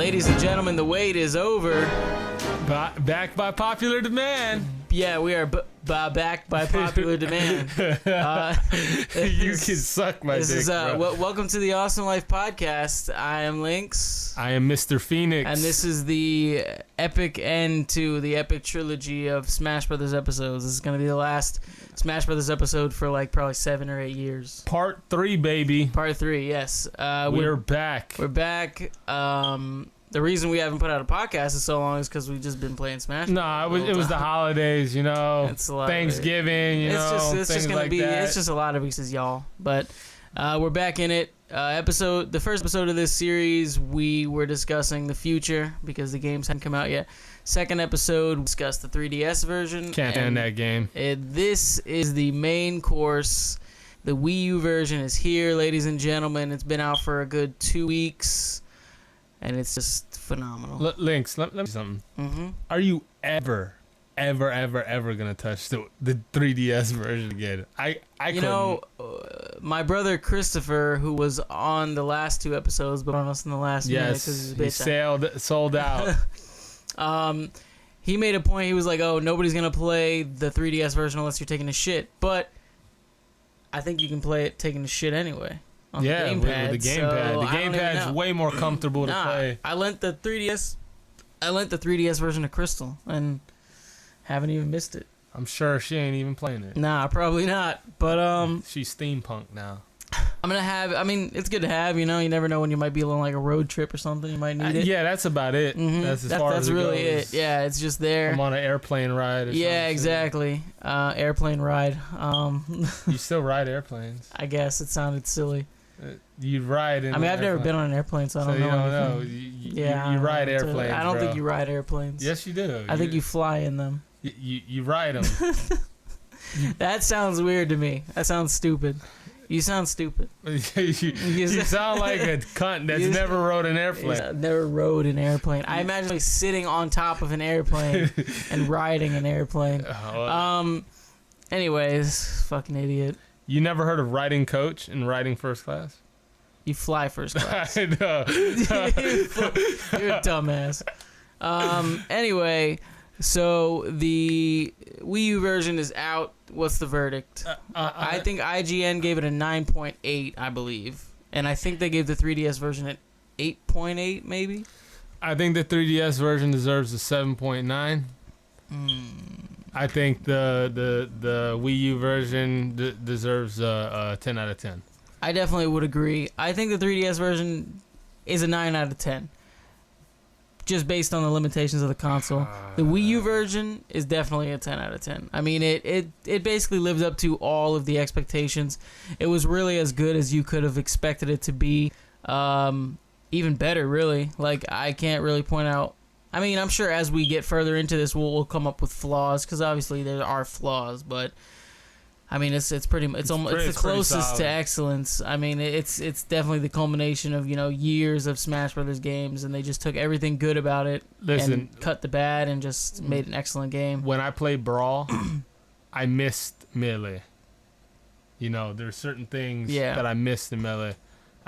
Ladies and gentlemen, the wait is over. Back by popular demand. Yeah, we are back by popular demand. You can suck my dick, bro. Welcome to the Awesome Life Podcast. I am Lynx. I am Mr. Phoenix. And this is the epic end to the epic trilogy of Smash Brothers episodes. This is going to be the last Smash Brothers episode for like probably 7 or 8 years. Part 3, baby. Part 3, yes. We're back. We're back. The reason we haven't put out a podcast in so long is because we've just been playing Smash. No, it was the holidays, you know. It's a lot Thanksgiving, you know. It's just gonna be. It's just a lot of weeks, y'all. But we're back in it. The first episode of this series, we were discussing the future because the games hadn't come out yet. Second episode, we discussed the 3DS version. Can't stand that game. This is the main course. The Wii U version is here, ladies and gentlemen. It's been out for a good 2 weeks. And it's just phenomenal. Lynx, let me say something. Mm-hmm. Are you ever gonna touch the 3DS version again? I couldn't. My brother Christopher, who was on the last 2 episodes, but on us in the last minute because he's a bitch. He sold out. He made a point. He was like, "Oh, nobody's gonna play the 3DS version unless you're taking a shit." But I think you can play it taking a shit anyway. With the gamepad. The gamepad's way more comfortable to play. I lent the 3DS version of Crystal and haven't even missed it. I'm sure she ain't even playing it. Nah, probably not. But she's steampunk now. It's good to have, you know. You never know when you might be on like a road trip or something. You might need it. Yeah, that's about it. Mm-hmm. That's really goes. it. Yeah, it's just there. I'm on an airplane ride or something. Yeah, exactly. Airplane ride. You still ride airplanes. I guess it sounded silly. You ride in I've never been on an airplane, so I don't know. You don't know. You ride airplanes. I don't think you ride airplanes. Yes, you do. I think you fly in them. You ride them. That sounds weird to me. That sounds stupid. You sound stupid. you sound like a cunt that's never rode an airplane. Never rode an airplane. I imagine like sitting on top of an airplane and riding an airplane. Anyways, fucking idiot. You never heard of riding coach and riding first class? You fly first class. I know. You're a dumbass. Anyway, so the Wii U version is out. What's the verdict? I think IGN gave it a 9.8, I believe. And I think they gave the 3DS version an 8.8, maybe? I think the 3DS version deserves a 7.9. I think the Wii U version deserves a 10 out of 10. I definitely would agree. I think the 3DS version is a 9 out of 10. Just based on the limitations of the console. The Wii U version is definitely a 10 out of 10. I mean, it basically lived up to all of the expectations. It was really as good as you could have expected it to be. Even better, really. Like, I can't really point out. I mean, I'm sure as we get further into this, we'll come up with flaws, because obviously there are flaws, but I mean, it's the closest to excellence. I mean, it's definitely the culmination of, you know, years of Smash Brothers games, and they just took everything good about it and cut the bad and just made an excellent game. When I played Brawl, I missed Melee. You know, there's certain things that I missed in Melee.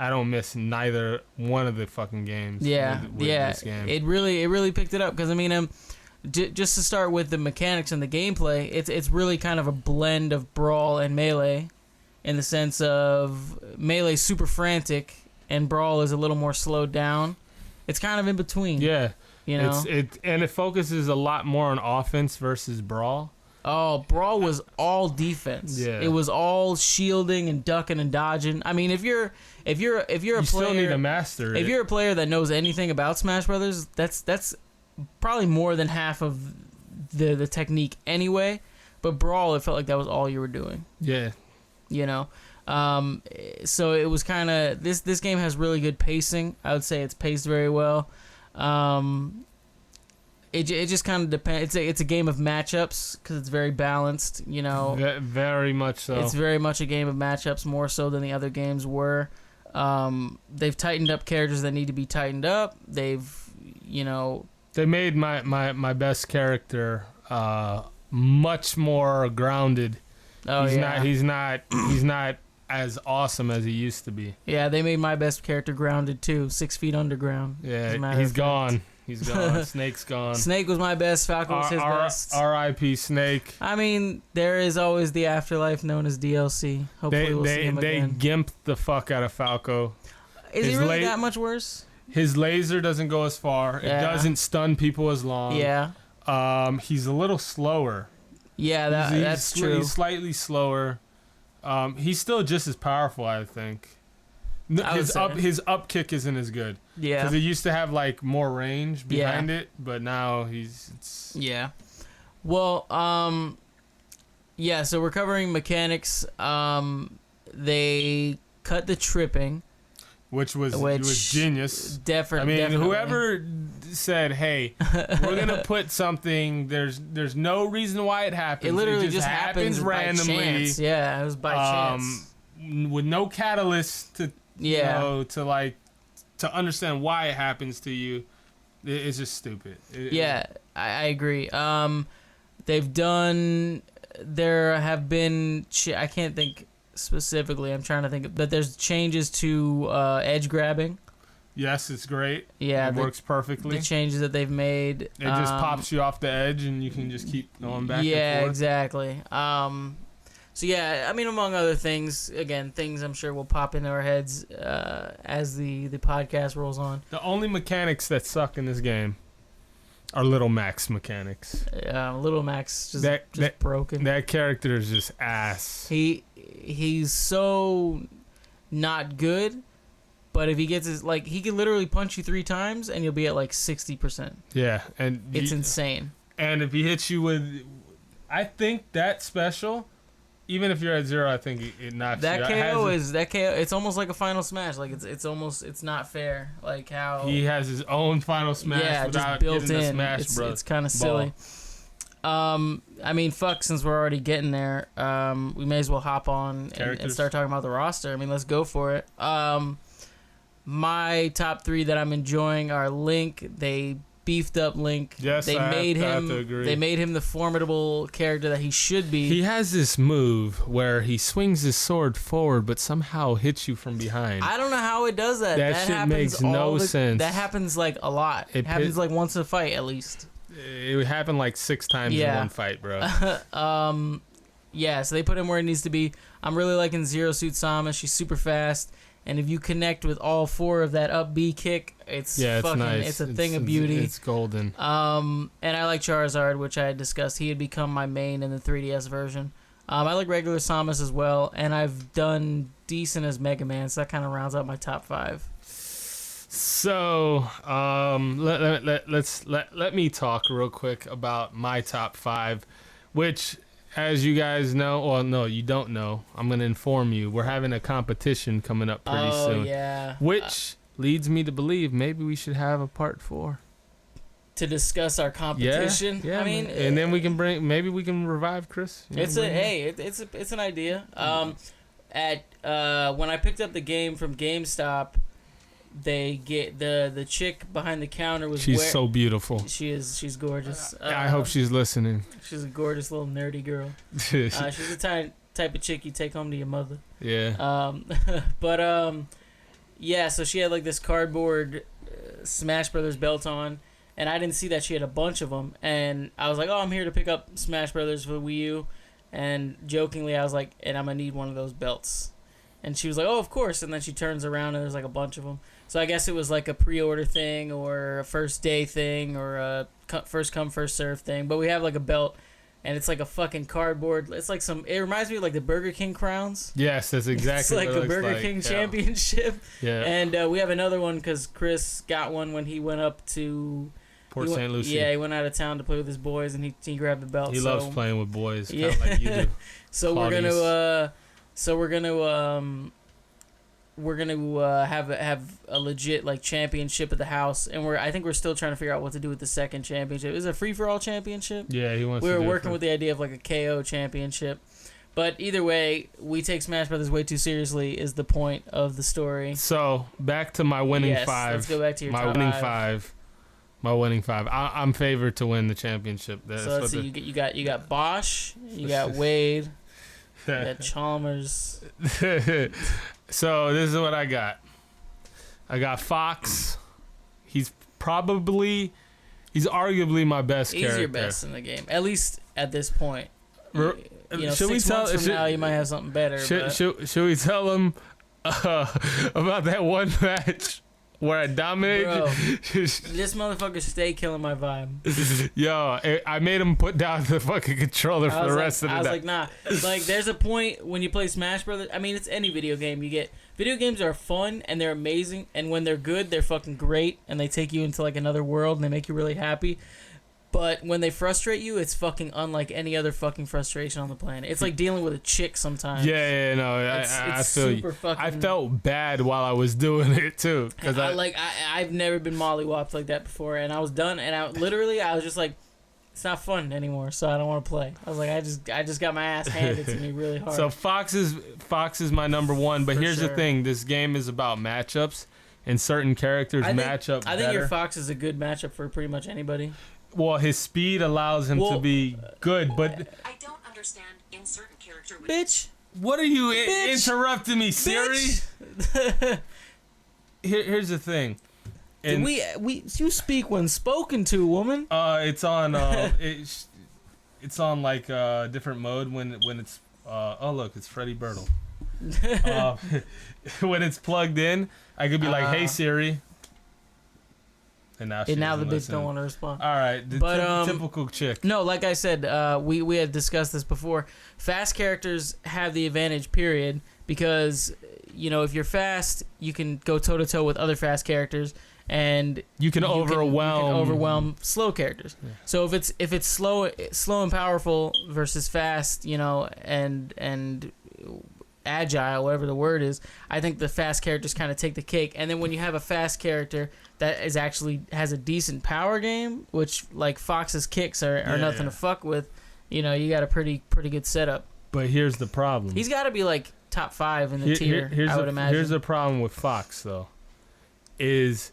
I don't miss neither one of the fucking games. With this game. It really picked it up, because I mean, just to start with the mechanics and the gameplay, it's really kind of a blend of Brawl and Melee, in the sense of Melee's super frantic and Brawl is a little more slowed down. It's kind of in between. Yeah, you know, and it focuses a lot more on offense versus Brawl. Oh, Brawl was all defense. Yeah. It was all shielding and ducking and dodging. I mean, if you're a player, you still need to master it. If you're a player that knows anything about Smash Brothers, that's probably more than half of the technique anyway. But Brawl, it felt like that was all you were doing. Yeah. You know, so it was kind of this game has really good pacing. I would say it's paced very well. It just kind of depends. It's a game of matchups, because it's very balanced, you know. Very much so. It's very much a game of matchups, more so than the other games were. They've tightened up characters that need to be tightened up. They made my best character much more grounded. Oh, he's not as awesome as he used to be. Yeah, they made my best character grounded too. 6 feet underground. Yeah, he's gone. He's gone. Snake's gone. Snake was my best. Falco was his best. R.I.P. Snake. I mean, there is always the afterlife known as DLC. Hopefully we'll see him again. They gimped the fuck out of Falco. Is he really that much worse? His laser doesn't go as far. Yeah. It doesn't stun people as long. Yeah. He's a little slower. Yeah, that's true. He's slightly slower. He's still just as powerful, I think. His up kick isn't as good. Yeah. Because it used to have like more range behind it, but now Yeah. Well, yeah, so we're covering mechanics. They cut the tripping. Which was genius. Definitely. Whoever said, "Hey, we're gonna put something," there's no reason why it happens. It literally just happens randomly. By chance. Yeah, it was by chance. With no catalyst to to understand why it happens to you. It's just stupid. I agree. There have been. I can't think specifically. I'm trying to think, but there's changes to edge grabbing. Yes, it's great. Yeah, it works perfectly. The changes that they've made. It just pops you off the edge, and you can just keep going back. Yeah, and forth. Exactly. So yeah, I mean, among other things, again, things I'm sure will pop into our heads as the podcast rolls on. The only mechanics that suck in this game are Little Max mechanics. Little Max just broken. That character is just ass. He's so not good, but if he gets he can literally punch you 3 times and you'll be at like 60%. Yeah, and it's insane. And if he hits you with, I think that special, even if you're at 0, I think it knocks that you out. That KO. It's almost like a final smash. Like it's not fair. Like how he has his own final smash without just built getting in. The smash, It's kind of silly. I mean, fuck. Since we're already getting there, we may as well hop on and start talking about the roster. I mean, let's go for it. My top 3 that I'm enjoying are Link. They beefed up Link. Yes, they made him the formidable character that he should be. He has this move where he swings his sword forward, but somehow hits you from behind. I don't know how it does that. That shit makes no sense. That happens like a lot. It happens like once in a fight at least. It happened like 6 times in one fight, bro. Yeah, so they put him where he needs to be. I'm really liking Zero Suit Sama. She's super fast. And if you connect with all 4 of that up B kick, it's nice. It's a thing of beauty. It's golden. And I like Charizard, which I had discussed. He had become my main in the 3DS version. I like regular Samus as well, and I've done decent as Mega Man, so that kind of rounds out my top 5. So, let me talk real quick about my top 5, which, as you guys know, well, no, you don't know. I'm going to inform you. We're having a competition coming up pretty soon. Oh, yeah. Which leads me to believe maybe we should have a part 4. To discuss our competition? Yeah. I mean, and then we can maybe we can revive Chris. It's an idea. When I picked up the game from GameStop, they get the chick behind the counter was so beautiful. She's gorgeous. I hope she's listening. She's a gorgeous little nerdy girl. She's the type of chick you take home to your mother. Yeah. Yeah, so she had like this cardboard Smash Brothers belt on, and I didn't see that she had a bunch of them, and I was like, oh, I'm here to pick up Smash Brothers for the Wii U, and jokingly I was like, and I'm gonna need one of those belts. And she was like, oh, of course. And then she turns around and there's like a bunch of them. So I guess it was like a pre-order thing or a first day thing or a first come, first serve thing. But we have like a belt and it's like a fucking cardboard. It's like it reminds me of like the Burger King crowns. Yes, that's exactly what it looks like. It's like a Burger King championship. Yeah. And we have another one because Chris got one when he went up to Port St. Lucie. Yeah, he went out of town to play with his boys and he grabbed the belt. He loves playing with boys, kind of like you do. So we're gonna have a legit like championship at the house, and I think we're still trying to figure out what to do with the second championship. Is it a free for all championship? Yeah, he wants. We were working with the idea of like a KO championship, but either way, we take Smash Brothers way too seriously. Is the point of the story? So back to my winning 5. Let's go back to your top 5. My winning 5. I'm favored to win the championship. So let's see. You got Bosch. You got Wade. That Chalmers. So this is what I got. I got Fox. He's arguably my best character. He's your best in the game, at least at this point. You know, should 6 months from now, you might have something better. Should we tell him about that one match where I dominated? Bro, this motherfucker stay killing my vibe. Yo, I made him put down the fucking controller for the rest of the night. I was like, nah. Like, there's a point when you play Smash Brothers. I mean, it's any video game. Video games are fun and they're amazing, and when they're good, they're fucking great, and they take you into like another world and they make you really happy. But when they frustrate you, it's fucking unlike any other fucking frustration on the planet. It's like dealing with a chick sometimes. I feel you. I felt bad while I was doing it too, because I've never been mollywopped like that before, and I was done, and I was just like, it's not fun anymore, so I don't want to play. I was like, I just got my ass handed to me really hard. So Fox is my number one, but here's the thing: this game is about matchups, and certain characters match up better. I think your Fox is a good matchup for pretty much anybody. Well, his speed allows him to be good, but I don't understand in certain character. Bitch, what are you interrupting me, Siri? Here's the thing. And you speak when spoken to, woman. It's on it's on like different mode when it's oh look, it's Freddie Birtle. When it's plugged in, I could be like, "Hey Siri." And now the bitch don't want to respond. All right, typical chick. No, like I said, we had discussed this before. Fast characters have the advantage, period, because if you're fast, you can go toe to toe with other fast characters, and you can overwhelm slow characters. Yeah. So if it's slow and powerful versus fast, and agile, whatever the word is, I think the fast characters kind of take the cake. And then when you have a fast character that is actually has a decent power game, which like Fox's kicks are nothing to fuck with, you got a pretty good setup. But here's the problem. He's got to be like top 5 in the tier, I would imagine. Here's the problem with Fox, though, is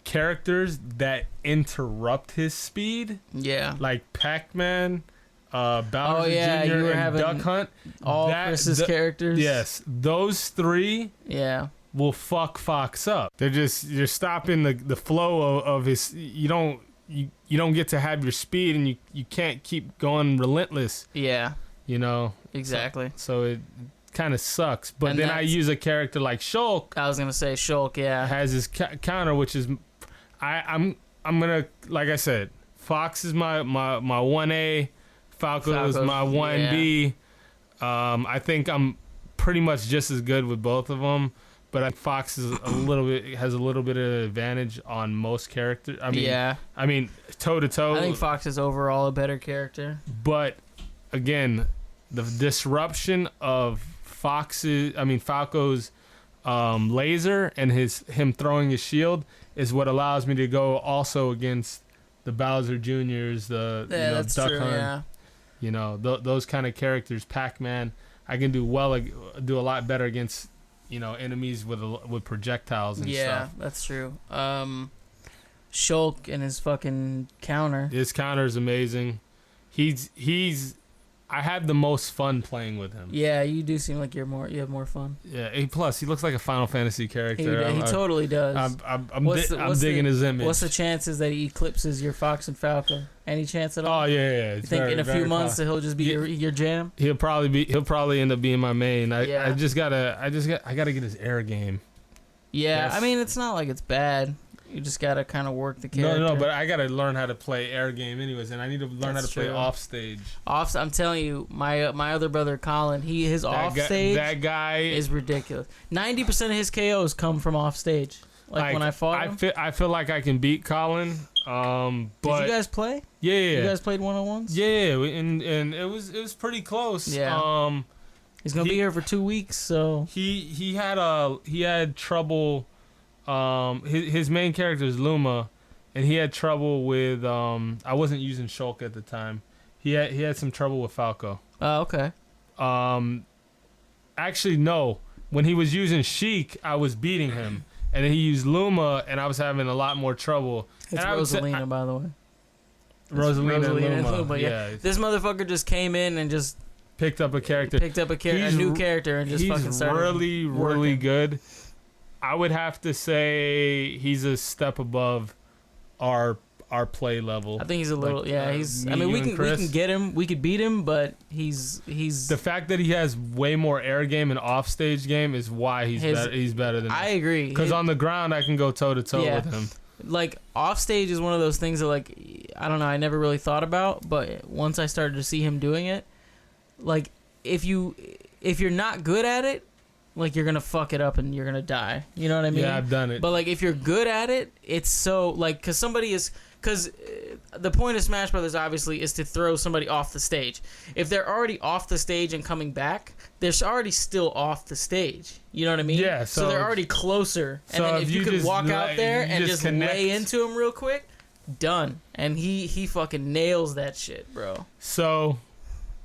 characters that interrupt his speed. Yeah. Like Pac-Man, Bowser Jr. and Duck Hunt. All Chris's characters. Yes. Those 3 will fuck Fox up. You're stopping the flow of his. You don't get to have your speed, and you can't keep going relentless. Yeah. Exactly. So it kind of sucks. But then I use a character like Shulk. I was gonna say Shulk. Yeah. Has his counter, which is I'm gonna, like I said, Fox is my 1A. Falco is my 1B. I think I'm pretty much just as good with both of them, but Fox is has a little bit of advantage on most characters. I mean, toe to toe. I think Fox is overall a better character. But again, the disruption of Falco's laser and him throwing his shield is what allows me to go also against the Bowser Juniors, Duck Hunt. Those kind of characters. Pac-Man, I can do a lot better against enemies with projectiles and stuff. Yeah, that's true. Shulk and his fucking counter. His counter is amazing. I have the most fun playing with him. Yeah, you do seem like you have more fun. Yeah, plus he looks like a Final Fantasy character. He totally does. I'm digging his image. What's the chances that he eclipses your Fox and Falcon? Any chance at all? Oh yeah. You think in a few months that he'll just be your jam? He'll probably end up being my main. I gotta get his air game. Yeah, I mean it's not like it's bad. You just gotta kind of work the character. No, but I gotta learn how to play air game anyways, and I need to learn how to play off stage. I'm telling you, my other brother Colin, his off stage, that guy is ridiculous. 90% of his KOs come from off stage. Like when I fought him. I feel like I can beat Colin. But did you guys play? Yeah. You guys played 1-on-1s? Yeah, and it was pretty close. Yeah. He's gonna be here for 2 weeks, so he had trouble. His main character is Luma, and he had trouble with I wasn't using Shulk at the time. He had some trouble with Falco. Oh, okay. Actually no. When he was using Sheik, I was beating him, and then he used Luma, and I was having a lot more trouble. It's Rosalina, by the way. Rosalina and Luma. Yeah. This motherfucker just came in and just picked up a character, a new character, and just fucking started really, really good. I would have to say he's a step above our play level. I think he's a little, he's. I mean, we can get him, we could beat him, but he's. The fact that he has way more air game and offstage game is why he's better than. I agree. Because on the ground, I can go toe to toe with him. Like offstage is one of those things that, like, I don't know, I never really thought about, but once I started to see him doing it, like if you're not good at it, like you're gonna fuck it up and you're gonna die. You know what I mean? Yeah, I've done it. But like if you're good at it, it's so like because the point of Smash Brothers obviously is to throw somebody off the stage. If they're already off the stage and coming back, they're already still off the stage. You know what I mean? Yeah. So they're already closer. And then if you could walk out there and just lay into him real quick, done. And he fucking nails that shit, bro. So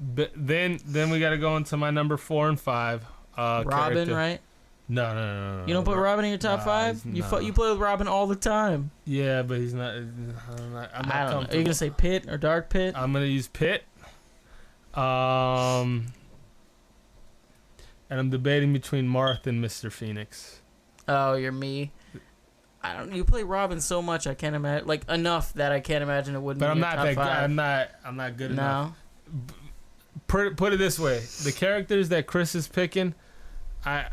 then we got to go into my number 4 and 5. Robin, character. Right? No. You don't put Robin in your top 5? You play with Robin all the time. Yeah, but he's not. I'm not I don't know. Are you gonna say Pit or Dark Pit? I'm gonna use Pit. And I'm debating between Marth and Mr. Phoenix. Oh, you're me. You play Robin so much, I can't imagine. Like enough that I can't imagine it wouldn't. But I'm be not top that. 5. I'm not good no. enough. Put it this way: the characters that Chris is picking, I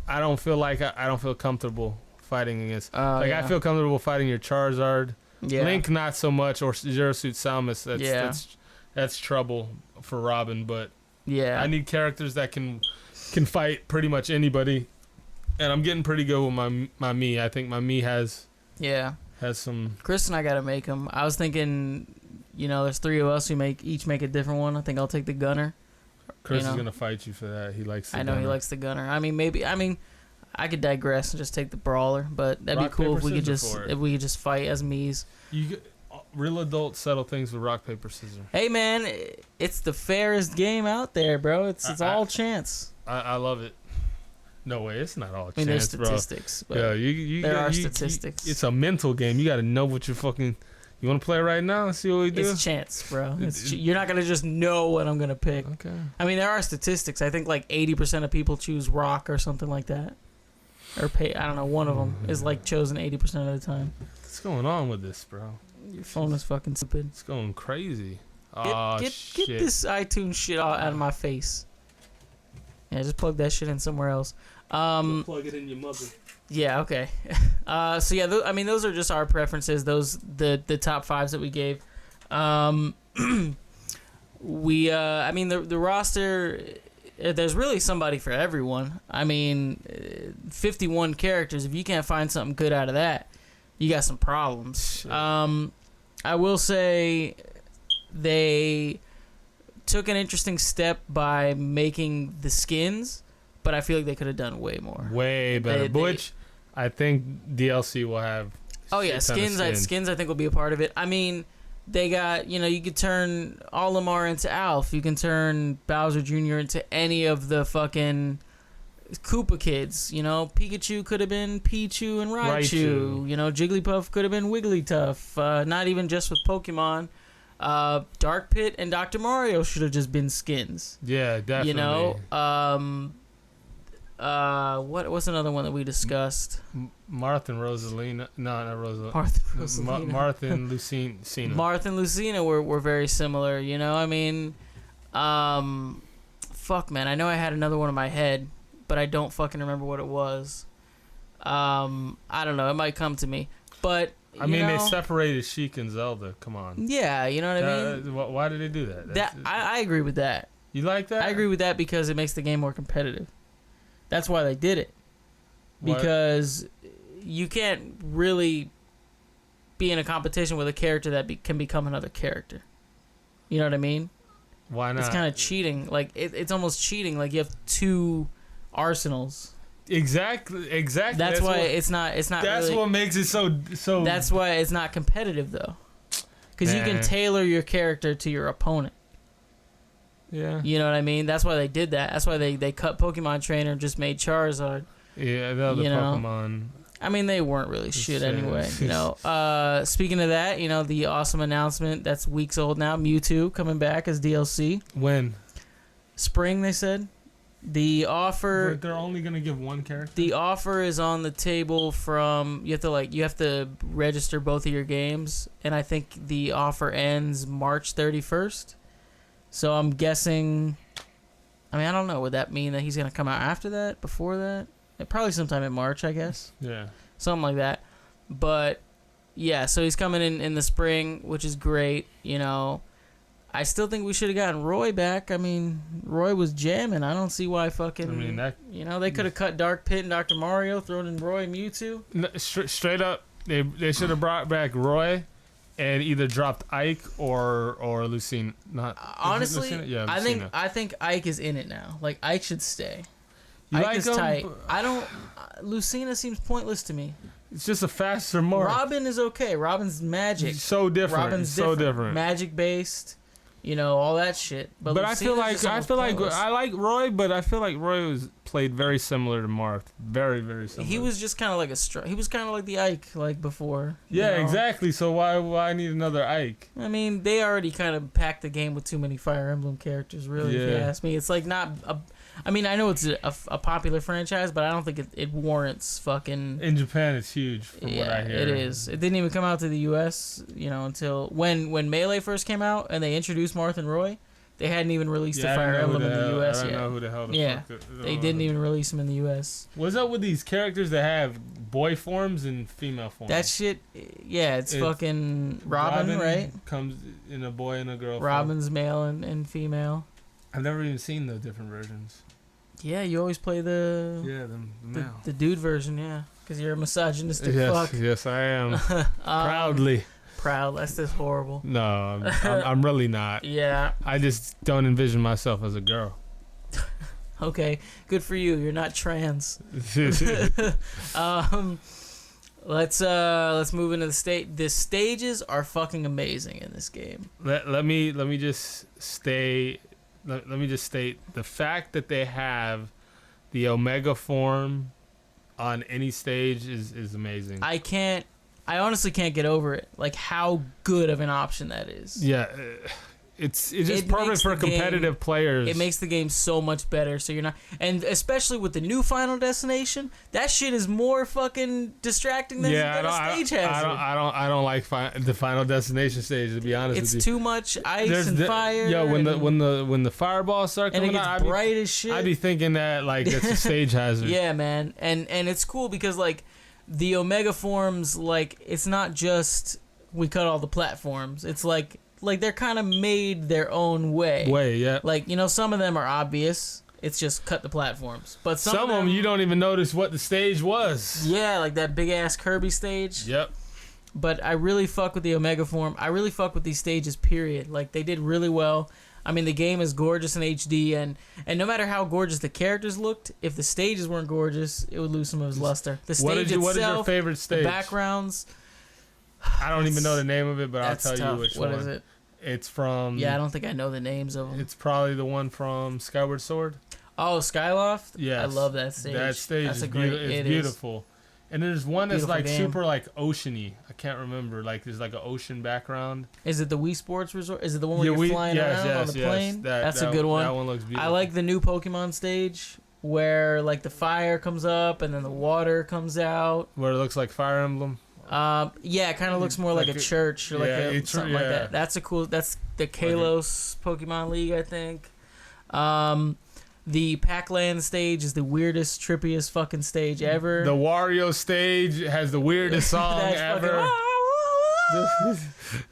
don't feel like I don't feel comfortable fighting against. I feel comfortable fighting your Charizard. Yeah. Link not so much, or Zero Suit Samus. That's trouble for Robin. But yeah, I need characters that can fight pretty much anybody, and I'm getting pretty good with my Mii. I think my Mii has some. Chris and I gotta make them. I was thinking, there's 3 of us who each make a different one. I think I'll take the Gunner. Chris is gonna fight you for that. He likes. I know he likes the Gunner. I mean, I could digress and just take the Brawler, but that'd be cool if we could just fight as Mii's. Real adults settle things with rock paper scissors. Hey man, it's the fairest game out there, bro. It's all chance. I love it. No way, it's not all chance, there's statistics. Bro. Yeah, there are statistics. It's a mental game. You got to know what you're fucking. You want to play right now and see what we do? It's chance, bro. You're not going to just know what I'm going to pick. Okay. I mean, there are statistics. I think like 80% of people choose rock or something like that. Or I don't know, one of them is like chosen 80% of the time. What's going on with this, bro? Your phone is fucking stupid. It's going crazy. Get this iTunes shit out of my face. Yeah, just plug that shit in somewhere else. Plug it in your mother. Yeah, okay. So yeah, those are just our preferences. Those the top 5s that we gave. The roster. There's really somebody for everyone. 51 characters. If you can't find something good out of that, you got some problems. Shit. I will say they took an interesting step by making the skins, but I feel like they could have done way more. Way better. Which I think DLC will have. Oh yeah, skins I think will be a part of it. I mean, they got, you could turn Olimar into Alf. You can turn Bowser Jr. into any of the fucking Koopa kids. Pikachu could have been Pichu and Raichu. Jigglypuff could have been Wigglytuff. Not even just with Pokemon. Dark Pit and Dr. Mario should have just been skins. Yeah, definitely. What's another one that we discussed? Marth and Rosalina. No, not Rosalina. Marth and Lucina. Marth and Lucina were very similar. Fuck, man. I know I had another one in my head, but I don't fucking remember what it was. I don't know. It might come to me, but. They separated Sheik and Zelda. Come on. Yeah, you know what I mean? Why did they do that? I agree with that. You like that? I agree with that because it makes the game more competitive. That's why they did it. Because you can't really be in a competition with a character that can become another character. You know what I mean? Why not? It's kind of cheating. Like it's almost cheating. Like you have 2 arsenals. Exactly. That's why it's not. That's really, what makes it so. That's why it's not competitive though, because you can tailor your character to your opponent. Yeah. You know what I mean? That's why they did that. That's why they cut Pokemon Trainer and just made Charizard. Yeah, the other Pokemon. They weren't really shit anyway. Speaking of that, the awesome announcement that's weeks old now. Mewtwo coming back as DLC. When? Spring, they said. The offer. But they're only gonna give one character. The offer is on the table from you have to register both of your games, and I think the offer ends March 31st. So I'm guessing. I mean, I don't know. Would that mean that he's gonna come out after that? Before that? Probably sometime in March, I guess. Yeah. Something like that. But yeah, so he's coming in the spring, which is great. I still think we should have gotten Roy back. I mean, Roy was jamming. I don't see why fucking... I mean, they could have cut Dark Pit and Dr. Mario, thrown in Roy and Mewtwo. No, straight up, they should have brought back Roy and either dropped Ike or Lucina. Honestly, Lucina? Yeah, Lucina. I think Ike is in it now. Like, Ike should stay. You Ike like is him? tight. I don't... Lucina seems pointless to me. It's just a faster Marth. Robin is okay. Robin's magic. He's so different. Robin's different. Magic-based. All that shit. But I feel like I like Roy, but I feel like Roy was played very similar to Marth. Very, very similar. He was just kind of like he was kind of like the Ike like before. Yeah, exactly. So why need another Ike? I mean, they already kind of packed the game with too many Fire Emblem characters. Really, if you ask me, it's like not a. I mean, I know it's a popular franchise, but I don't think it warrants fucking... In Japan, it's huge, from what I hear. It is. It didn't even come out to the U.S., until... When Melee first came out and they introduced Marth and Roy, they hadn't even released a Fire Emblem in the U.S. yet. I don't know who the hell they didn't even release them in the U.S. What's up with these characters that have boy forms and female forms? That shit... Yeah, it's fucking... Robin, right? Comes in a boy and a girl Robin's male and female. I've never even seen the different versions. Yeah, you always play the male. The dude version, yeah, because you're a misogynistic fuck. Yes, I am. Proudly. Proud. That's just horrible. No, I'm really not. Yeah. I just don't envision myself as a girl. Okay, good for you. You're not trans. Let's move into the stage. The stages are fucking amazing in this game. Let me just state the fact that they have the Omega form on any stage is amazing. I honestly can't get over it. Like how good of an option that is. Yeah. It's just perfect for competitive players. It makes the game so much better. So you're not, and especially with the new Final Destination, that shit is more fucking distracting than a stage hazard. I don't like the Final Destination stage, to be honest with you. It's too much ice and fire. Yo, when the fireballs start coming out, bright as shit. I'd be thinking that like it's a stage hazard. Yeah, man, and it's cool because like the Omega forms, like it's not just we cut all the platforms. It's like they're kind of made their own way. Yeah. Like, some of them are obvious. It's just cut the platforms. But some of them you don't even notice what the stage was. Yeah, like that big ass Kirby stage. Yep. But I really fuck with the Omega form. I really fuck with these stages, period. Like they did really well. I mean, the game is gorgeous in HD, and no matter how gorgeous the characters looked, if the stages weren't gorgeous, it would lose some of its luster. The stage itself, what is your favorite stage? The backgrounds. I don't even know the name of it, but I'll tell you which one. What is it? It's from... Yeah, I don't think I know the names of them. It's probably the one from Skyward Sword. Oh, Skyloft? Yes. I love that stage. That stage is beautiful. And there's one that's like game. Super like oceany. I can't remember. Like there's like an ocean background. Is it the Wii Sports Resort? Is it the one where you're flying around on the plane? That's a good one. That one looks beautiful. I like the new Pokemon stage where like the fire comes up and then the water comes out. Where it looks like Fire Emblem. Yeah, it kind of looks more like a church or like something like that. That's the Kalos Pokemon League, I think. The Pac-Land stage is the weirdest, trippiest fucking stage ever. The Wario stage has the weirdest song ever.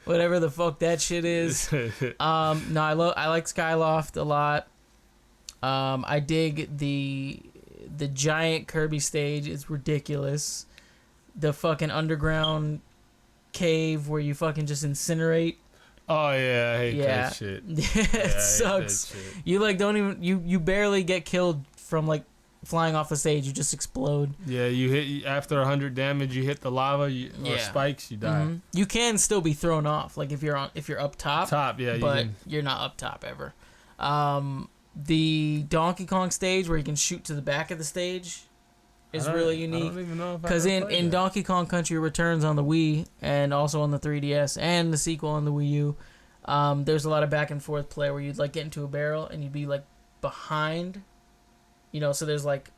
Whatever the fuck that shit is. No, I like Skyloft a lot. I dig the giant Kirby stage. It's ridiculous. The fucking underground cave where you fucking just incinerate. Oh yeah, I hate that shit. It sucks. You like don't even you barely get killed from like flying off the stage. You just explode. Yeah, you hit after 100 damage. You hit the lava or spikes. You die. Mm-hmm. You can still be thrown off, like if you're up top. But you're not up top ever. The Donkey Kong stage where you can shoot to the back of the stage is really unique. I don't even know because in Donkey Kong Country Returns on the Wii and also on the 3DS and the sequel on the Wii U, there's a lot of back and forth play where you'd like get into a barrel and you'd be like behind, so there's like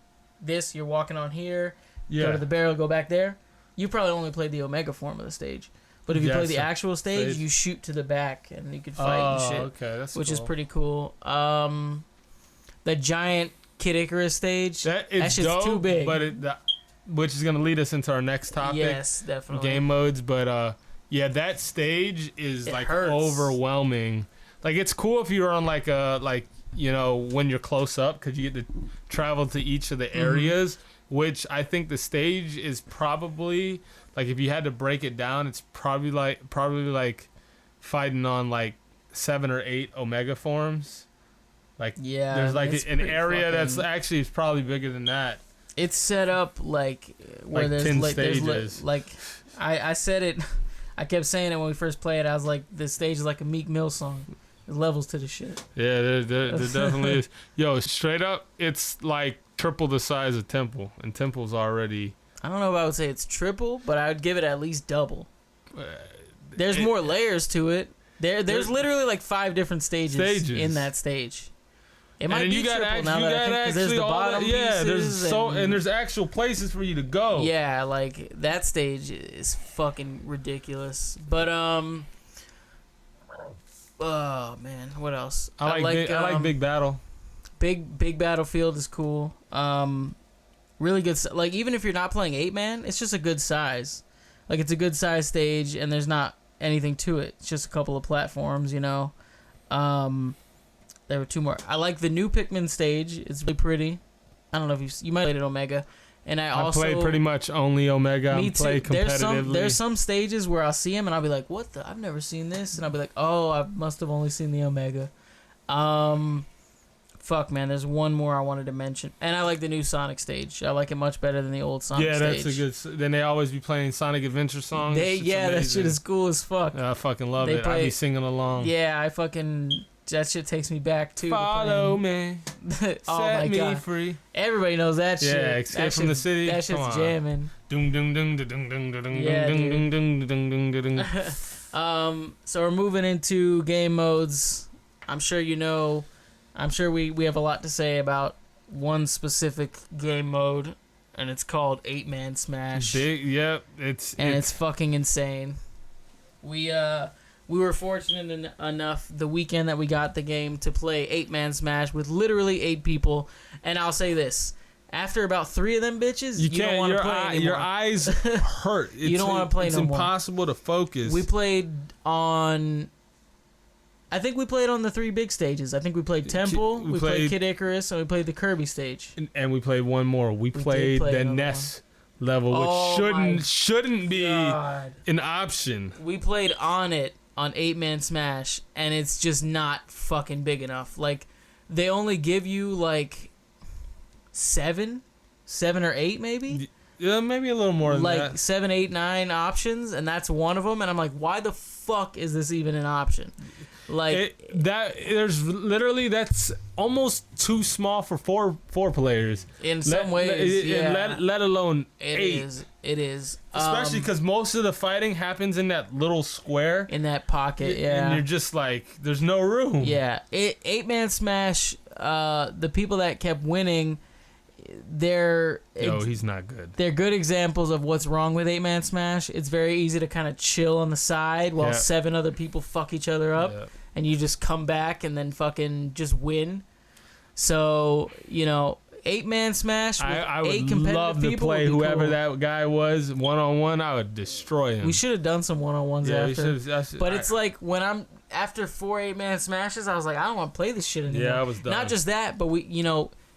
this, you're walking on here, go to the barrel, go back there. You probably only played the Omega form of the stage. But if you play the actual stage, you shoot to the back and you can fight and shit. Okay, that's which is pretty cool. The giant Kid Icarus stage, that shit's dope, too big. But which is going to lead us into our next topic. Yes, definitely. Game modes, but that stage is overwhelming. Like, it's cool if you're on when you're close up, because you get to travel to each of the areas, which I think the stage is probably, like, if you had to break it down, it's probably like fighting on like 7 or 8 Omega forms. Like, there's like an area that's actually is probably bigger than that. It's set up like where there's 10 like stages. I said it. I kept saying it when we first played. I was like, this stage is like a Meek Mill song. There's levels to the shit. Yeah, there definitely is. Yo, straight up, it's like triple the size of Temple, and Temple's already. I don't know if I would say it's triple, but I would give it at least double. There's more layers to it. There's literally like 5 different stages in that stage. It might be triple now that I think, because there's the bottom pieces. There's actual places for you to go. Yeah, like, that stage is fucking ridiculous. But, oh, man, what else? I like Big Battle. Big Battlefield is cool. Really good. Like, even if you're not playing 8-man, it's just a good size. Like, it's a good size stage, and there's not anything to it. It's just a couple of platforms, There were 2 more. I like the new Pikmin stage. It's really pretty. I don't know if you might have played it Omega. And I played pretty much only Omega. Me too. Play competitively. There's some stages where I'll see them and I'll be like, what the? I've never seen this. And I'll be like, oh, I must have only seen the Omega. Fuck, man. There's one more I wanted to mention. And I like the new Sonic stage. I like it much better than the old Sonic stage. Yeah, that's a good... Then they always be playing Sonic Adventure songs. That shit is cool as fuck. I fucking love it. I be singing along. Yeah, I fucking... That shit takes me back too. Follow me, set me free. Everybody knows that shit. Yeah, Escape from the City. That shit's jamming. So we're moving into game modes. I'm sure you know. I'm sure we have a lot to say about one specific game mode, and it's called 8-Man Smash. It's fucking insane. We were fortunate enough the weekend that we got the game to play 8-Man Smash with literally 8 people. And I'll say this. After about 3 of them bitches, you don't want to play anymore. Your eyes hurt. You don't want to play no more. It's impossible to focus. We played on... I think we played on the 3 big stages. I think we played Temple, we played Kid Icarus, and we played the Kirby stage. And we played one more. We played the NES level, which shouldn't be an option. We played on it. On 8-Man Smash, and it's just not fucking big enough. Like, they only give you like 7 or 8 maybe. Yeah, maybe a little more than that. Like 7, 8, 9 options, and that's one of them. And I'm like, why the fuck is this even an option? Like that's almost too small for four players. In some ways, let alone 8. It is. Especially because most of the fighting happens in that little square. In that pocket, And you're just like, there's no room. Yeah. 8-Man Smash, the people that kept winning, he's not good. They're good examples of what's wrong with 8-Man Smash. It's very easy to kind of chill on the side while 7 other people fuck each other up. And you just come back and then fucking just win. So, 8-Man Smash with I 8 would competitive love to people play would be whoever cool. that guy was one-on-one. I would destroy him. We should have done some one-on-ones after. But it's like when I'm after 4 8-Man Smashes, I was like, I don't want to play this shit anymore. Yeah, I was done. Not just that, but we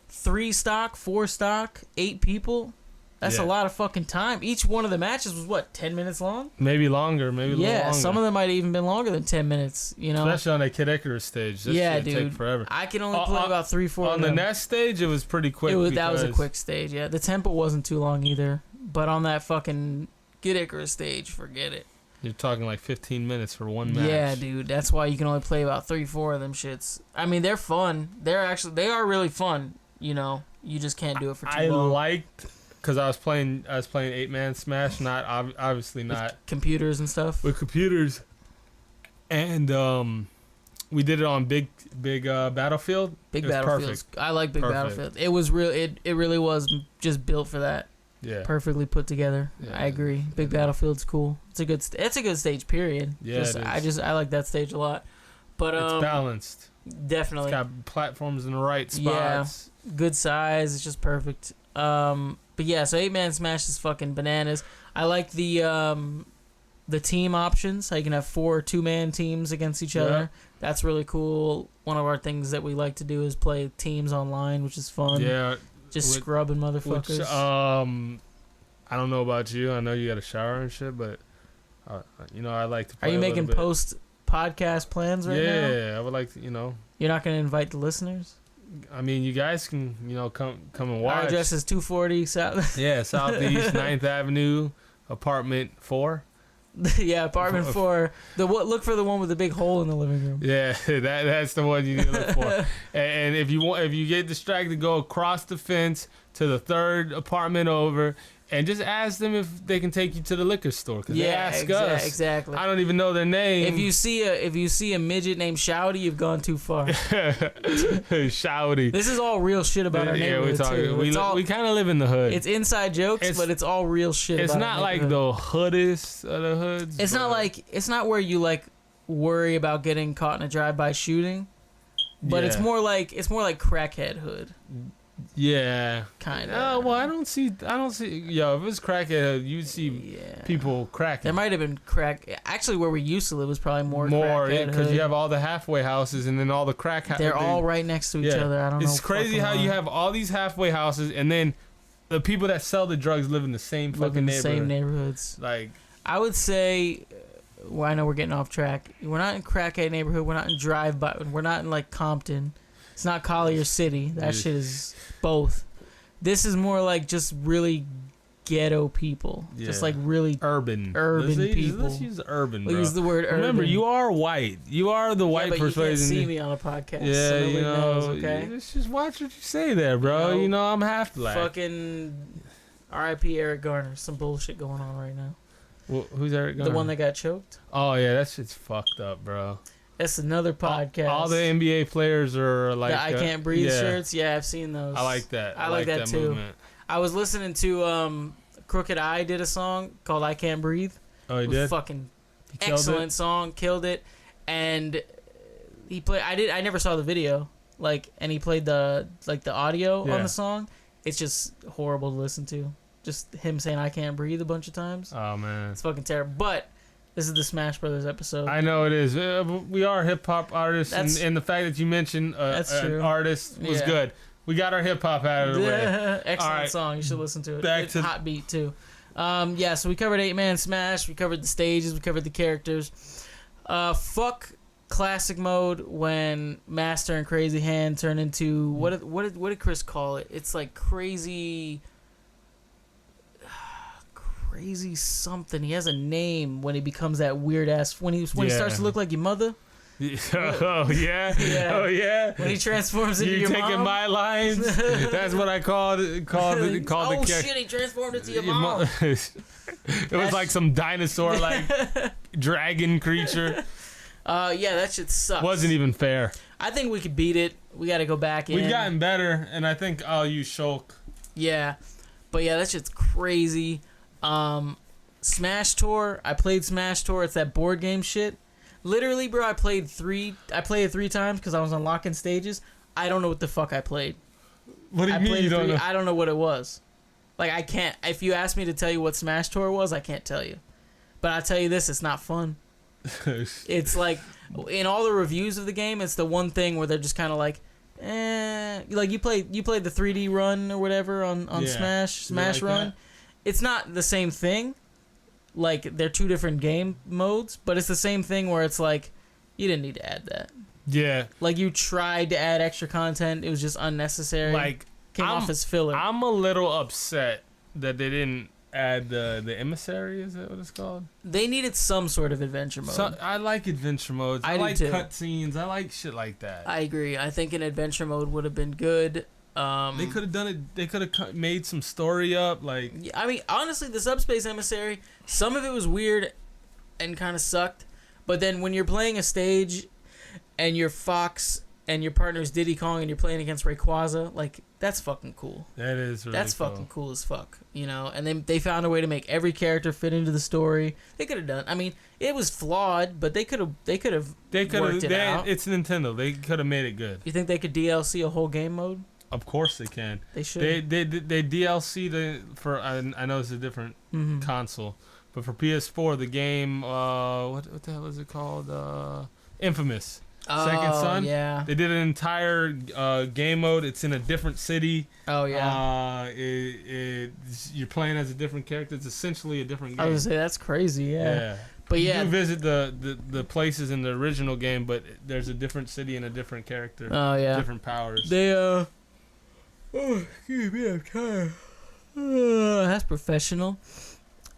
3 stock, 4 stock, 8 people. That's a lot of fucking time. Each one of the matches was, what, 10 minutes long? Maybe longer. Yeah, some of them might have even been longer than 10 minutes, Especially on that Kid Icarus stage. That shit take forever. I can only play about 3-4 of them. On the NES stage, it was pretty quick. That was a quick stage, yeah. The tempo wasn't too long either. But on that fucking Kid Icarus stage, forget it. You're talking like 15 minutes for one match. Yeah, dude. That's why you can only play about 3-4 of them shits. I mean, they're fun. They are really fun, You just can't do it for too long. I liked... Because I was playing 8-Man Smash, obviously not with computers and stuff. With computers, and we did it on big Battlefield. Big Battlefield. I like Big Battlefield. It was real. It really was just built for that. Yeah. Perfectly put together. Yeah. I agree. Big Battlefield's cool. It's a good stage. Period. Yeah. I like that stage a lot. But it's balanced. Definitely. It's got platforms in the right spots. Yeah. Good size. It's just perfect. But yeah. So 8-Man Smash is fucking bananas. I like the team options. How you can have 4 2-man teams against each other. Yeah. That's really cool. One of our things that we like to do is play teams online, which is fun. Yeah. Just scrubbing motherfuckers. Which, I don't know about you. I know you got a shower and shit, but I like to play. Are you making post podcast plans right now? Yeah, I would like to. You're not going to invite the listeners? I mean, you guys can come and watch. Our address is 240 South. Yeah, Southeast 9th Avenue, apartment 4. Yeah, apartment 4. Look for the one with the big hole in the living room. Yeah, that's the one you need to look for. And if you get distracted, go across the fence to the 3rd apartment over, and just ask them if they can take you to the liquor store. Cause they ask us. Exactly. I don't even know their name. If you see a midget named Shouty, you've gone too far. Shouty. This is all real shit about our neighborhood. We kind of live in the hood. It's inside jokes, but it's all real shit. It's not like the hoodest of the hoods. It's not where you like worry about getting caught in a drive-by shooting, but it's more like crackhead hood. Yeah, kind of. Well, I don't see. Yo, if it was crackhead, you'd see people cracking. There might have been crack. Actually, where we used to live was probably more because you have all the halfway houses and then all the crack. They're all right next to each other. I don't know. It's crazy how you have all these halfway houses and then the people that sell the drugs live in the same fucking neighborhood. Same neighborhoods. Like, I would say. Well, I know we're getting off track. We're not in crackhead neighborhood. We're not in drive-by. We're not in like Compton. It's not Collier City. That shit is both. This is more like just really ghetto people. Yeah. Just like really urban people. Let's use urban, bro. We'll use the word urban. Remember, you are white. You are the white persuasion. You can't see me on a podcast. Yeah, so nobody knows, okay? Let's just watch what you say there, bro. I'm half black. Fucking R.I.P. Eric Garner. Some bullshit going on right now. Well, who's Eric Garner? The one that got choked. Oh, yeah. That shit's fucked up, bro. That's another podcast. All the NBA players are like the I Can't Breathe shirts. Yeah, I've seen those. I like that. I like that too. Movement. I was listening to Crooked Eye did a song called I Can't Breathe. Oh, he did? Fucking excellent song. Killed it. And he played. I never saw the video. And he played the audio on the song. It's just horrible to listen to. Just him saying I can't breathe a bunch of times. Oh man, it's fucking terrible. But this is the Smash Brothers episode. I know it is. We are hip hop artists, and the fact that you mentioned an artist was good. We got our hip hop out of the way. Excellent song. You should listen to it. It's a hot beat too. So we covered 8-Man Smash. We covered the stages. We covered the characters. Fuck classic mode when Master and Crazy Hand turn into what did Chris call it? It's like crazy something. He has a name when he becomes that weird ass when he starts to look like your mother. Oh yeah. When he transforms into your mom. You taking my lines? That's what I called the shit! He transformed into your mom. It was like some dinosaur dragon creature. That shit sucks. Wasn't even fair. I think we could beat it. We got to go back in. We've gotten better, and I think I'll use Shulk. Yeah, but that shit's crazy. Smash Tour. I played Smash Tour. It's that board game shit. Literally, bro, I played it 3 times because I was unlocking stages. I don't know what the fuck I played. What do you mean you don't know? I don't know what it was. I can't. If you ask me to tell you what Smash Tour was, I can't tell you. But I'll tell you this: it's not fun. It's like in all the reviews of the game, it's the one thing where they're just kind of like, you played the 3D run or whatever on Smash Run. That? It's not the same thing. They're 2 different game modes, but it's the same thing where it's like, you didn't need to add that. Yeah. You tried to add extra content, it was just unnecessary. Came off as filler. I'm a little upset that they didn't add the emissary. Is that what it's called? They needed some sort of adventure mode. I like adventure modes. I like cutscenes. I like shit like that. I agree. I think an adventure mode would have been good. They could have done it. They could have made some story up. I mean, honestly, the Subspace Emissary, some of it was weird and kind of sucked. But then when you're playing a stage and you're Fox and your partner's Diddy Kong and you're playing against Rayquaza, like, that's fucking cool. That is really That's fucking cool as fuck, you know? And they found a way to make every character fit into the story. They could have done, I mean, it was flawed, but they could have worked it out. It's Nintendo. They could have made it good. You think they could DLC a whole game mode? Of course they can. They should. They DLC for I know it's a different console, but for PS4 the game what the hell is it called? Infamous. Second Son. Yeah. They did an entire game mode. It's in a different city. Oh yeah. You're playing as a different character. It's essentially a different game. I was gonna say that's crazy. Yeah. But you do visit the places in the original game, but there's a different city and a different character. Oh yeah. Different powers. They Oh, excuse me, I'm tired. That's professional.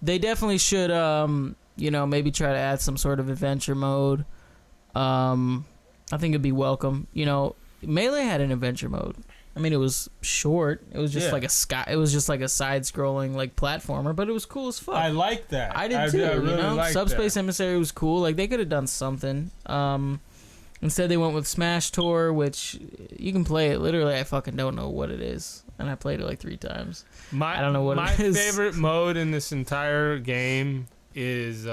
They definitely should maybe try to add some sort of adventure mode. I think it'd be welcome. You know, Melee had an adventure mode. I mean, it was short. It was just like it was just like a side-scrolling like platformer, but it was cool as fuck. I like that. I did too. Subspace Emissary was cool. Like they could have done something. Instead, they went with Smash Tour, which you can play it. Literally, I fucking don't know what it is, and I played it like 3 times. I don't know what it is. My favorite mode in this entire game is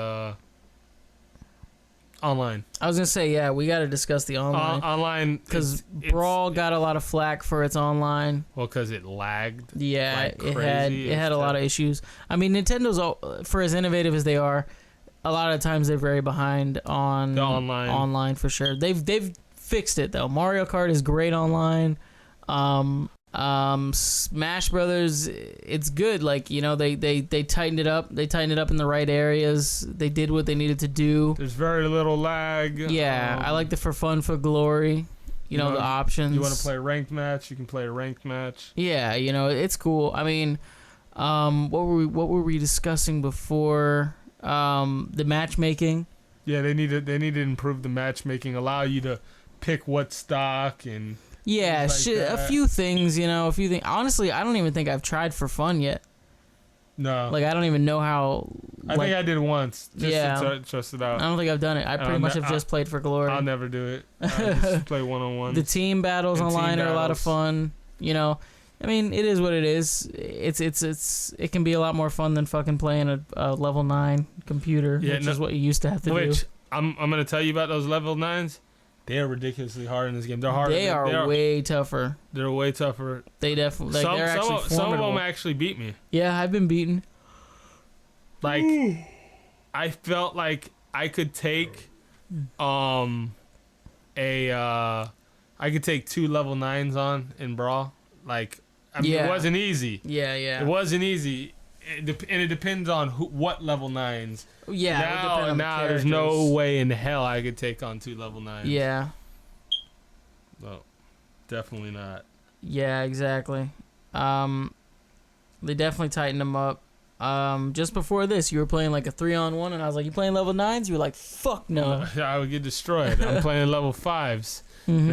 online. I was gonna say, yeah, we got to discuss the online. Online, because Brawl got a lot of flack for its online. Well, because it lagged. Yeah, like it had a lot of issues. I mean, Nintendo's, for as innovative as they are, a lot of times they're very behind on the online. Online for sure. They've fixed it though. Mario Kart is great online. Smash Brothers, it's good. Like, you know, they tightened it up. They tightened it up in the right areas. They did what they needed to do. There's very little lag. Yeah, I like the for fun for glory. You know the options. You want to play a ranked match? You can play a ranked match. Yeah, you know, it's cool. I mean, what were we discussing before? The matchmaking. Yeah, they need to improve the matchmaking. Allow you to pick what stock and. Yeah, a few things, you know, Honestly, I don't even think I've tried for fun yet. No. Like, I don't even know how. I think I did once. Just to test it out. I don't think I've done it. I pretty much have just played for glory. I'll never do it. I just play one-on-one. The team battles online are a lot of fun. You know, I mean, it is what it is. It can be a lot more fun than fucking playing a level 9 computer, which is what you used to have to do. Which, I'm going to tell you about those level 9s. They are ridiculously hard in this game. They're harder. They are way tougher. They're way tougher. They definitely. Like, they're actually formidable. Some of them actually beat me. Yeah, I've been beaten. Like, I felt like I could take, I could take 2 level 9s on in Brawl. Like, I mean, it wasn't easy. Yeah. It wasn't easy. And it depends on what level 9s. Yeah. Now there's no way in hell I could take on 2 level 9s. Yeah. Well, definitely not. Yeah, exactly. They definitely tightened them up. Just before this, you were playing like a 3-on-1, and I was like, "You playing level 9s?" You were like, "Fuck no." I would get destroyed. I'm playing level 5s. Mm-hmm.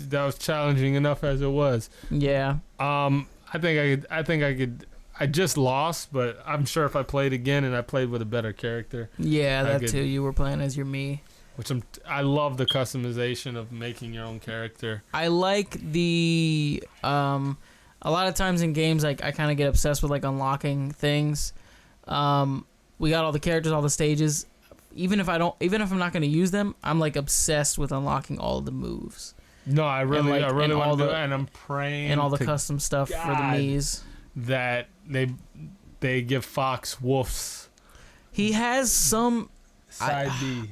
That was challenging enough as it was. Yeah. I think I could. I just lost, but I'm sure if I played again and I played with a better character. Yeah, too. You were playing as your me. Which I love the customization of making your own character. I like the a lot of times in games, like, I kind of get obsessed with like unlocking things. We got all the characters, all the stages. Even if I'm not going to use them, I'm like obsessed with unlocking all the moves. No, I really want to do it, and I'm praying. And all the custom stuff for the Mii's. That they give Fox wolves. He has some side B.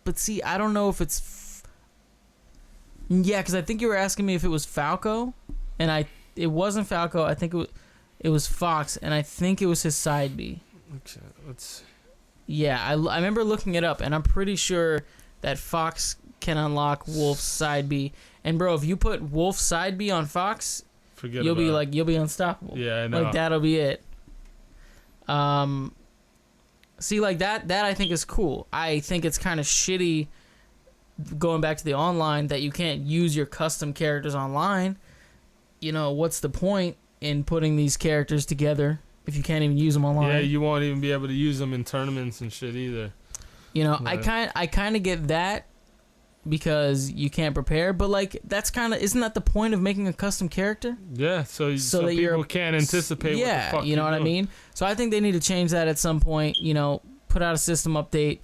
But see, I don't know if it's. Yeah, because I think you were asking me if it was Falco, and it wasn't Falco. I think it was Fox, and I think it was his side B. Okay, let's. Yeah, I remember looking it up, and I'm pretty sure that Fox can unlock Wolf's side B. And bro, if you put Wolf's side B on Fox, you'll be unstoppable. Yeah, I know. Like, that'll be it. See, like that I think is cool. I think it's kind of shitty, going back to the online, that you can't use your custom characters online. You know, what's the point in putting these characters together if you can't even use them online? Yeah, you won't even be able to use them in tournaments and shit either. You know, right. I kind of get that, because you can't prepare. But like that's isn't that the point of making a custom character? Yeah, so that people can't anticipate. Yeah, what the fuck you know what I mean. So I think they need to change that at some point. You know, put out a system update,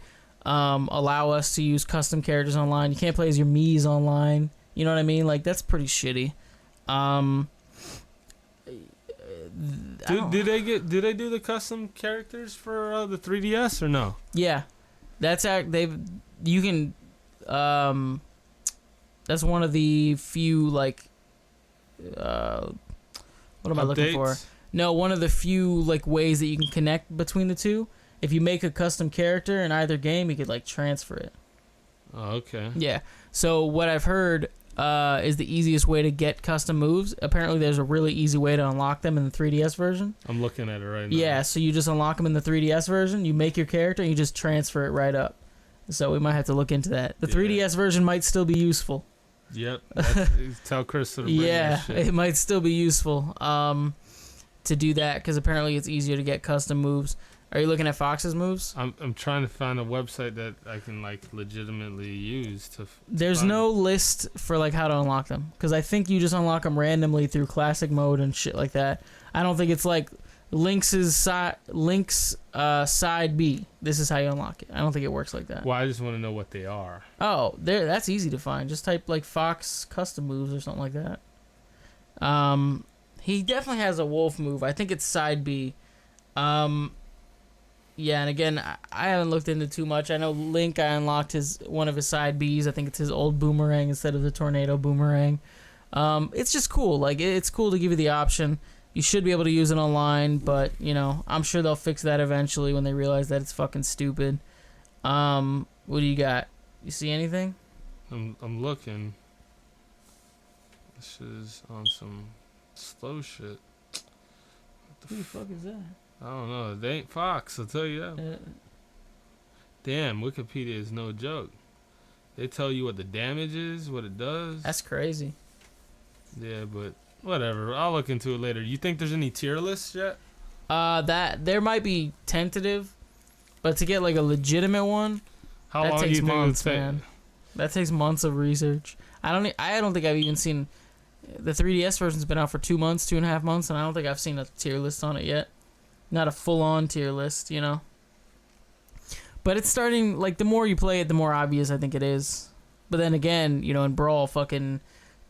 allow us to use custom characters online. You can't play as your Miis online. You know what I mean? Like that's pretty shitty. Did they do the custom characters for the 3DS or no? Yeah, that's you can. That's one of the few like. What am I looking for? No, one of the few like ways that you can connect between the two. If you make a custom character in either game, you could like transfer it. Oh, okay. Yeah. So what I've heard is the easiest way to get custom moves. Apparently, there's a really easy way to unlock them in the 3DS version. I'm looking at it right now. Yeah, so you just unlock them in the 3DS version. You make your character, and you just transfer it right up. So we might have to look into that. The 3DS version might still be useful. Yep. Tell Chris to bring yeah, that shit. It might still be useful to do that because apparently it's easier to get custom moves. Are you looking at Fox's moves? I'm trying to find a website that I can like legitimately use to. There's no list for like how to unlock them because I think you just unlock them randomly through classic mode and shit like that. I don't think it's like Lynx's side B. This is how you unlock it. I don't think it works like that. Well, I just want to know what they are. Oh, that's easy to find. Just type like Fox custom moves or something like that. He definitely has a wolf move. I think it's side B. Yeah, and again, I haven't looked into too much. I know Link, I unlocked one of his side Bs. I think it's his old boomerang instead of the tornado boomerang. It's just cool. Like, it's cool to give you the option. You should be able to use it online, but, you know, I'm sure they'll fix that eventually when they realize that it's fucking stupid. What do you got? You see anything? I'm looking. This is on some slow shit. Who the fuck is that? I don't know. They ain't Fox, I'll tell you that. Damn, Wikipedia is no joke. They tell you what the damage is, what it does. That's crazy. Yeah, but whatever. I'll look into it later. You think there's any tier lists yet? That there might be tentative, but to get like a legitimate one, how that long takes do you months, think man. That takes months of research. I don't think I've even seen the 3DS version's been out for 2 months, 2.5 months, and I don't think I've seen a tier list on it yet. Not a full-on tier list, you know. But it's starting, like, the more you play it, the more obvious I think it is. But then again, you know, in Brawl, fucking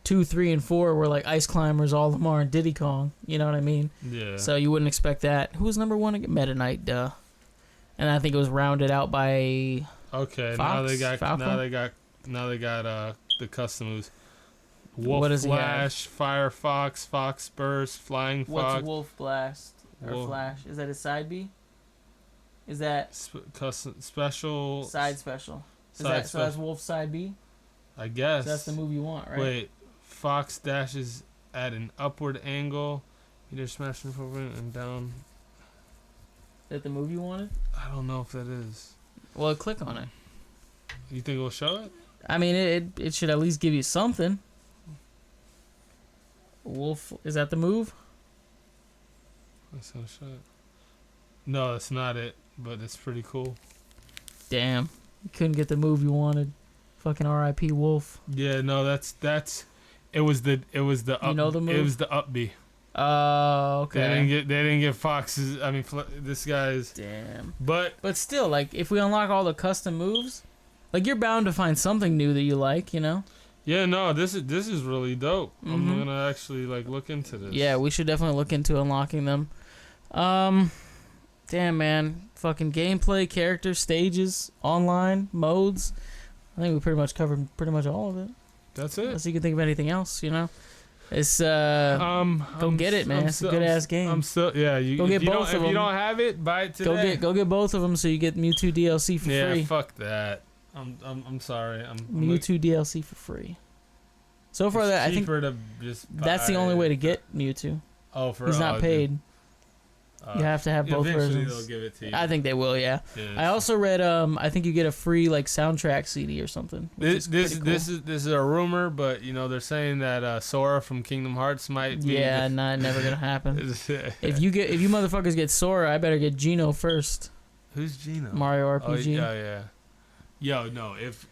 2, 3, and 4 were like Ice Climbers, all of them are, and Diddy Kong. You know what I mean? Yeah. So you wouldn't expect that. Who was number one again? Meta Knight, duh. And I think it was rounded out by Okay, Fox? now they got the custom moves. Wolf Flash, Firefox, Fox Burst, Flying Fox. What's Wolf Blast? Or Flash? Is that his side B? Is that custom special? Side special. So that's Wolf side B? I guess. So that's the move you want, right? Wait, Fox dashes at an upward angle, either smashing forward and down. Is that the move you wanted? I don't know if that is. Well, click on it. You think it'll show it? I mean, it should at least give you something. Wolf, is that the move? That's not show it. No, that's not it, but it's pretty cool. Damn, you couldn't get the move you wanted. Fucking R.I.P. Wolf. Yeah, no, that's. It was the up. You know the move? It was the up B. Oh, okay. They didn't get Fox's. I mean, this guy's. Damn. But still, like, if we unlock all the custom moves, like, you're bound to find something new that you like, you know? Yeah, no, this is really dope. Mm-hmm. I'm gonna actually like look into this. Yeah, we should definitely look into unlocking them. Damn, man, fucking gameplay, characters, stages, online modes. I think we pretty much covered pretty much all of it. That's it. Unless you can think of anything else, you know. It's go get it, man. It's a good ass game. I'm still You go get both of them. If you don't have it, buy it today. Go get both of them so you get Mewtwo DLC for free. Yeah, fuck that. I'm sorry. Mewtwo DLC for free. So far, that I think to just that's the only way to get Mewtwo. Oh, for he's not paid. You have to have both eventually versions. They'll give it to you. I think they will. Yeah. I also read. I think you get a free like soundtrack CD or something. This is a rumor, but you know they're saying that Sora from Kingdom Hearts might be. Yeah, never gonna happen. If you motherfuckers get Sora, I better get Geno first. Who's Geno? Mario RPG. Oh, yeah. Yo, no. If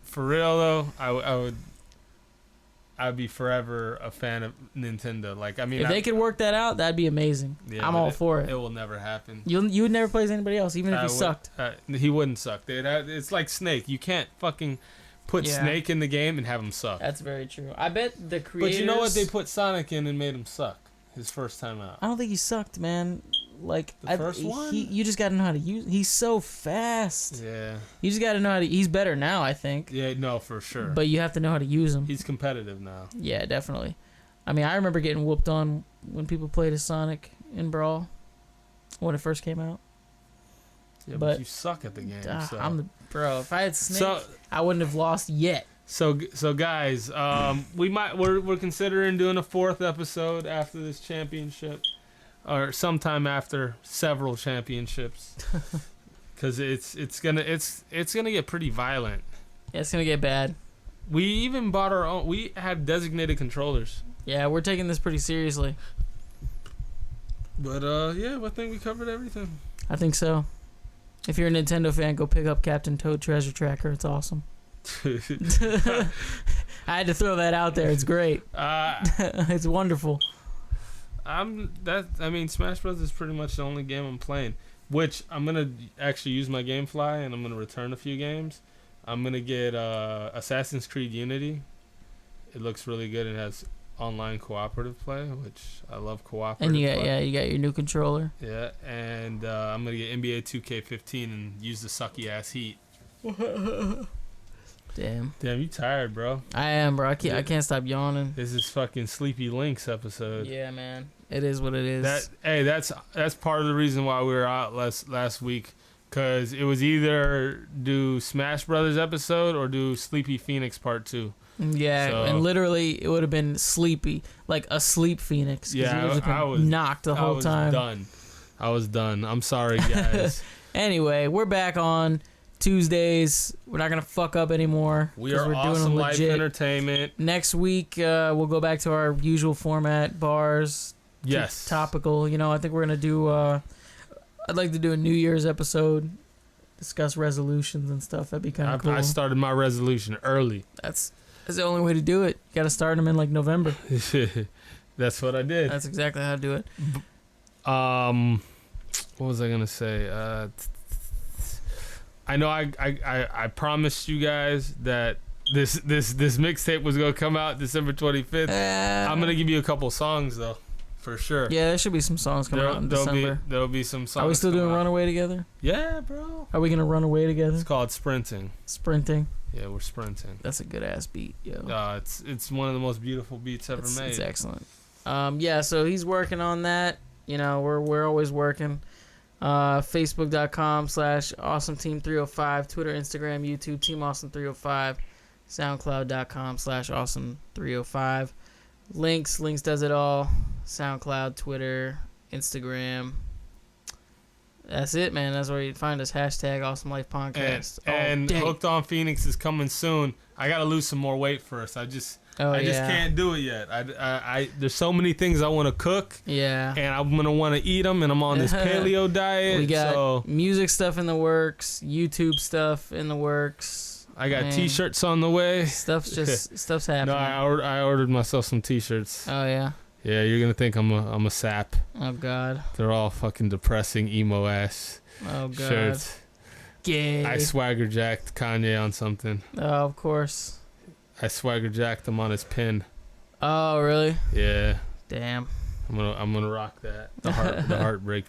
for real though, I'd be forever a fan of Nintendo. Like, I mean, if they could work that out, that'd be amazing. Yeah, I'm all for it. It will never happen. You would never play as anybody else, even if he sucked. He wouldn't suck, dude. It's like Snake. You can't fucking put Snake in the game and have him suck. That's very true. I bet the creators... But you know what? They put Sonic in and made him suck his first time out. I don't think he sucked, man. Like the first one, you just got to know how to use. He's so fast. Yeah. You just got to know how to. He's better now, I think. Yeah, no, for sure. But you have to know how to use him. He's competitive now. Yeah, definitely. I mean, I remember getting whooped on when people played as Sonic in Brawl when it first came out. Yeah, but you suck at the game. So. I'm the bro. If I had Snake, I wouldn't have lost yet. So guys, we're considering doing a 4th episode after this championship. Or sometime after several championships, because it's gonna get pretty violent. Yeah, it's gonna get bad. We even bought our own. We have designated controllers. Yeah, we're taking this pretty seriously. But yeah, I think we covered everything. I think so. If you're a Nintendo fan, go pick up Captain Toad Treasure Tracker. It's awesome. I had to throw that out there. It's great. It's wonderful. Smash Bros is pretty much the only game I'm playing. Which I'm gonna actually use my GameFly and I'm gonna return a few games. I'm gonna get Assassin's Creed Unity. It looks really good. It has online cooperative play, which I love cooperative. And you play. got your new controller. Yeah, and I'm gonna get NBA 2K15 and use the sucky ass Heat. Damn, you tired, bro? I am, bro. I can't stop yawning. This is fucking Sleepy Lynx episode. Yeah, man. It is what it is. That's part of the reason why we were out last week, because it was either do Smash Brothers episode or do Sleepy Phoenix Part 2. Yeah, and literally it would have been Sleepy, like a sleep Phoenix. Yeah, I was knocked the whole time. I was done. I'm sorry, guys. Anyway, we're back on Tuesdays. We're not gonna fuck up anymore. We're awesome doing life entertainment. Next week, we'll go back to our usual format, bars. Yes. Topical. I think we're gonna do. I'd like to do a New Year's episode, discuss resolutions and stuff. That'd be kind of cool. I started my resolution early. That's the only way to do it. You got to start them in like November. That's what I did. That's exactly how to do it. What was I gonna say? I know I promised you guys that this mixtape was gonna come out December 25th. I'm gonna give you a couple songs though, for sure. Yeah, there should be some songs coming out in December. There'll be some songs. Are we still doing Runaway together? Yeah, bro. Are we gonna run away together? It's called Sprinting. Sprinting. Yeah, we're sprinting. That's a good ass beat, yo. It's one of the most beautiful beats ever made. It's excellent. Yeah, so he's working on that. We're always working. Facebook.com/AwesomeTeam305, Twitter, Instagram, YouTube, Team Awesome 305, SoundCloud.com/Awesome 305. Lynx does it all. SoundCloud, Twitter, Instagram. That's it, man. That's where you find us. Hashtag Awesome Life Podcast. And Hooked on Phoenix is coming soon. I gotta lose some more weight first. I just can't do it yet. I there's so many things I want to cook. Yeah. And I'm gonna want to eat them, and I'm on this paleo diet. We got music stuff in the works, YouTube stuff in the works. I got T-shirts on the way. Stuff's happening. No, I ordered myself some T-shirts. Oh yeah. Yeah, you're gonna think I'm a sap. Oh God. They're all fucking depressing emo ass shirts. Gay. I swagger jacked Kanye on something. Oh, of course. I swagger jacked him on his pin. Oh, really? Yeah. Damn. I'm gonna rock that. The heartbreak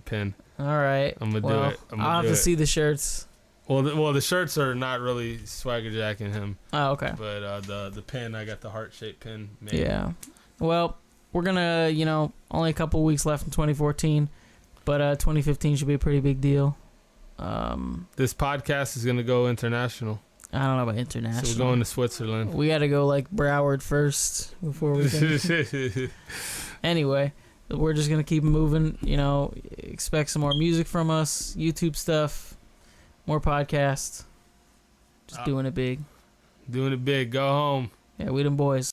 pin. All right. I'm gonna do it. I'll have to see the shirts. Well, the shirts are not really swagger jacking him. Oh, okay. But the pin, I got the heart shaped pin made. Yeah. Well, we're gonna, only a couple weeks left in 2014, but 2015 should be a pretty big deal. This podcast is gonna go international. I don't know about international. So we're going to Switzerland. We got to go like Broward first before we can. Anyway, we're just gonna keep moving. Expect some more music from us, YouTube stuff, more podcasts. Just doing it big. Doing it big. Go home. Yeah, we them boys.